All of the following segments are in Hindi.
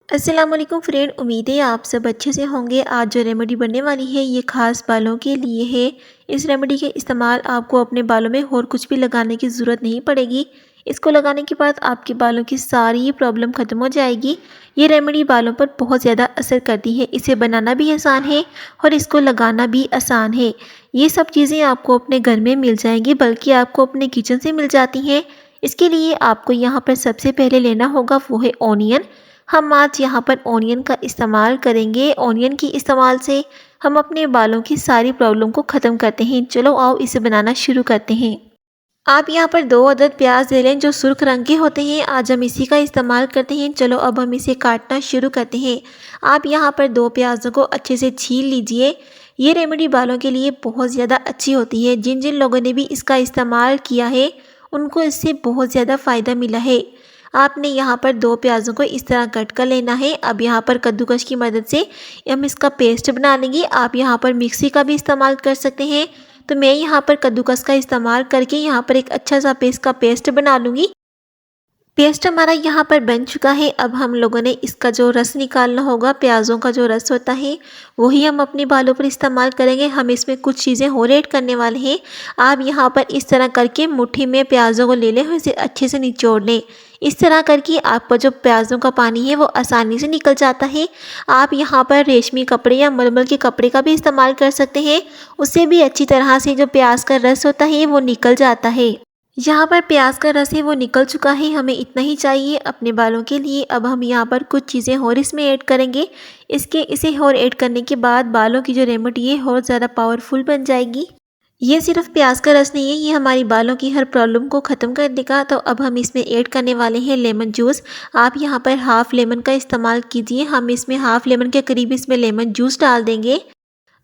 अस्सलाम वालेकुम फ्रेंड, उम्मीद है आप सब अच्छे से होंगे। आज जो रेमेडी बनने वाली है ये ख़ास बालों के लिए है। इस रेमेडी के इस्तेमाल आपको अपने बालों में और कुछ भी लगाने की ज़रूरत नहीं पड़ेगी। इसको लगाने के बाद आपके बालों की सारी प्रॉब्लम ख़त्म हो जाएगी। ये रेमेडी बालों पर बहुत ज़्यादा असर करती है। इसे बनाना भी आसान है और इसको लगाना भी आसान है। ये सब चीज़ें आपको अपने घर में मिल जाएंगी, बल्कि आपको अपने किचन से मिल जाती हैं। इसके लिए आपको यहाँ पर सबसे पहले लेना होगा वो है ऑनियन। हम आज यहाँ पर ऑनियन का इस्तेमाल करेंगे। ऑनियन के इस्तेमाल से हम अपने बालों की सारी प्रॉब्लम को ख़त्म करते हैं। चलो आओ इसे बनाना शुरू करते हैं। आप यहाँ पर 2 अदद प्याज ले लें जो सुर्ख रंग के होते हैं। आज हम इसी का इस्तेमाल करते हैं। चलो अब हम इसे काटना शुरू करते हैं। आप यहाँ पर 2 प्याज़ों को अच्छे से छील लीजिए। ये रेमेडी बालों के लिए बहुत ज़्यादा अच्छी होती है। जिन जिन लोगों ने भी इसका इस्तेमाल किया है उनको इससे बहुत ज़्यादा फ़ायदा मिला है। आपने यहाँ पर 2 प्याज़ों को इस तरह कट कर लेना है। अब यहाँ पर कद्दूकस की मदद से हम इसका पेस्ट बना लेंगे। आप यहाँ पर मिक्सी का भी इस्तेमाल कर सकते हैं, तो मैं यहाँ पर कद्दूकस का इस्तेमाल करके यहाँ पर एक अच्छा सा पेस्ट बना लूँगी। पेस्ट हमारा यहाँ पर बन चुका है। अब हम लोगों ने इसका जो रस निकालना होगा, प्याज़ों का जो रस होता है वही हम अपने बालों पर इस्तेमाल करेंगे। हम इसमें कुछ चीज़ें और ऐड करने वाले हैं। आप यहाँ पर इस तरह करके मुट्ठी में प्याज़ों को ले लें और इसे अच्छे से निचोड़ लें। इस तरह करके आपका जो प्याज़ों का पानी है वो आसानी से निकल जाता है। आप यहाँ पर रेशमी कपड़े या मलमल के कपड़े का भी इस्तेमाल कर सकते हैं। उससे भी अच्छी तरह से जो प्याज का रस होता है वो निकल जाता है। यहाँ पर प्याज का रस है वो निकल चुका है। हमें इतना ही चाहिए अपने बालों के लिए। अब हम यहाँ पर कुछ चीज़ें और इसमें ऐड करेंगे। इसे और ऐड करने के बाद बालों की जो रेमेडी है और ज़्यादा पावरफुल बन जाएगी। ये सिर्फ प्याज का रस नहीं है, ये हमारी बालों की हर प्रॉब्लम को ख़त्म कर देगा। तो अब हम इसमें ऐड करने वाले हैं लेमन जूस। आप यहाँ पर हाफ़ लेमन का इस्तेमाल कीजिए। हम इसमें हाफ़ लेमन के करीब इसमें लेमन जूस डाल देंगे।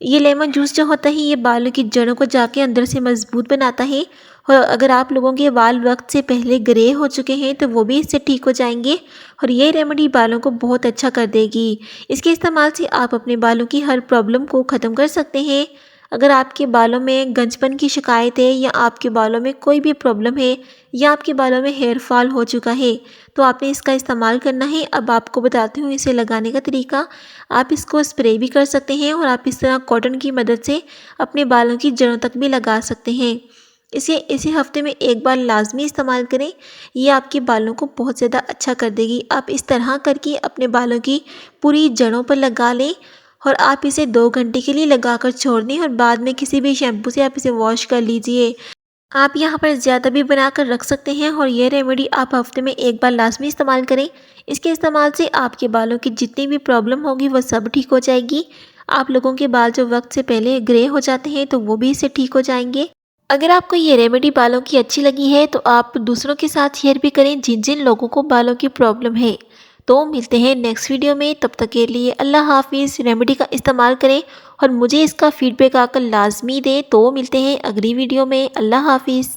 ये लेमन जूस जो होता है ये बालों की जड़ों को जाके अंदर से मजबूत बनाता है। और अगर आप लोगों के बाल वक्त से पहले ग्रे हो चुके हैं तो वो भी इससे ठीक हो जाएंगे। और ये रेमेडी बालों को बहुत अच्छा कर देगी। इसके इस्तेमाल से आप अपने बालों की हर प्रॉब्लम को ख़त्म कर सकते हैं। अगर आपके बालों में गंजपन की शिकायत है या आपके बालों में कोई भी प्रॉब्लम है या आपके बालों में हेयर फॉल हो चुका है तो आपने इसका इस्तेमाल करना है। अब आपको बताती हूँ इसे लगाने का तरीका। आप इसको स्प्रे भी कर सकते हैं और आप इस तरह कॉटन की मदद से अपने बालों की जड़ों तक भी लगा सकते हैं। इसे हफ्ते में एक बार लाजमी इस्तेमाल करें। ये आपके बालों को बहुत ज़्यादा अच्छा कर देगी। आप इस तरह करके अपने बालों की पूरी जड़ों पर लगा लें और आप इसे 2 घंटे के लिए लगाकर छोड़ दें और बाद में किसी भी शैम्पू से आप इसे वॉश कर लीजिए। आप यहाँ पर ज़्यादा भी बनाकर रख सकते हैं और ये रेमेडी आप हफ्ते में एक बार लाजमी इस्तेमाल करें। इसके इस्तेमाल से आपके बालों की जितनी भी प्रॉब्लम होगी वो सब ठीक हो जाएगी। आप लोगों के बाल जो वक्त से पहले ग्रे हो जाते हैं तो वो भी इससे ठीक हो जाएंगे। अगर आपको ये रेमेडी बालों की अच्छी लगी है तो आप दूसरों के साथ शेयर भी करें जिन जिन लोगों को बालों की प्रॉब्लम है। तो मिलते हैं नेक्स्ट वीडियो में, तब तक के लिए अल्लाह हाफिज़। रेमेडी का इस्तेमाल करें और मुझे इसका फीडबैक आकर लाजमी दें। तो मिलते हैं अगली वीडियो में। अल्लाह हाफिज़।